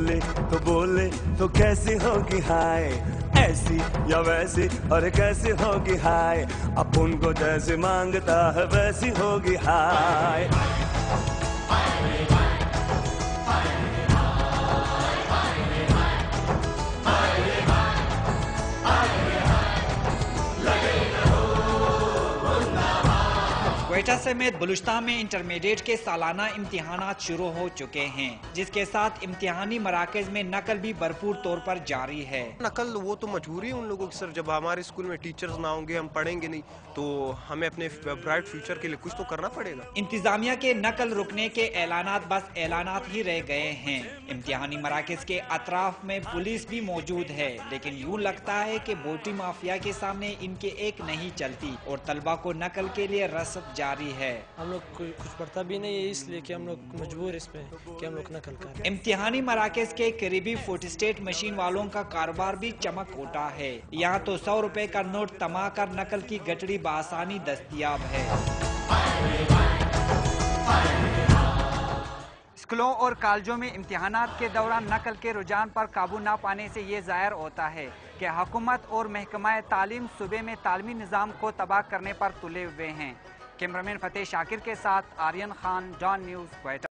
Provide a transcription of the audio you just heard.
बोले तो कैसी होगी हाय, ऐसी या वैसी और कैसी होगी हाय, अपन को जैसे मांगता है वैसी होगी हाय। क्वेटा समेत बलूचिस्तान में इंटरमीडिएट के सालाना इम्तिहानात शुरू हो चुके हैं, जिसके साथ इम्तिहानी मराकज में नकल भी भरपूर तौर पर जारी है। नकल वो तो मजबूरी है उन लोगों की सर, जब हमारे स्कूल में टीचर्स ना होंगे, हम पढ़ेंगे नहीं, तो हमें अपने ब्राइट फ्यूचर के लिए कुछ तो करना पड़ेगा। इंतजामिया के नकल रुकने के ऐलानात बस ऐलानात ही रह गए हैं। इम्तिहानी मराकज के अतराफ में पुलिस भी मौजूद है, लेकिन यूँ लगता है कि बोटी माफिया के सामने इनके एक नहीं चलती और तलबा को नकल के लिए रसद जारी है। हम लोग कुछ पढ़ता भी नहीं है, इसलिए कि हम लोग मजबूर इस पे कि हम लोग नकल करें। इम्तिहानी मराकज के करीबी फोटोस्टेट मशीन वालों का कारोबार भी चमक उठा है। यहाँ तो 100 रुपए का नोट तमा कर नकल की गठड़ी बआसानी दस्तयाब है। स्कूलों और कॉलेजों में इम्तिहानात के दौरान नकल के रुझान पर काबू न पाने से ये जाहिर होता है कि हुकूमत और महकमा तालीम सूबे में तालीमी निज़ाम को तबाह करने पर तुले हुए हैं। कैमरामैन फतेह शाकिर के साथ आर्यन खान, डॉन न्यूज़, क्वेटा।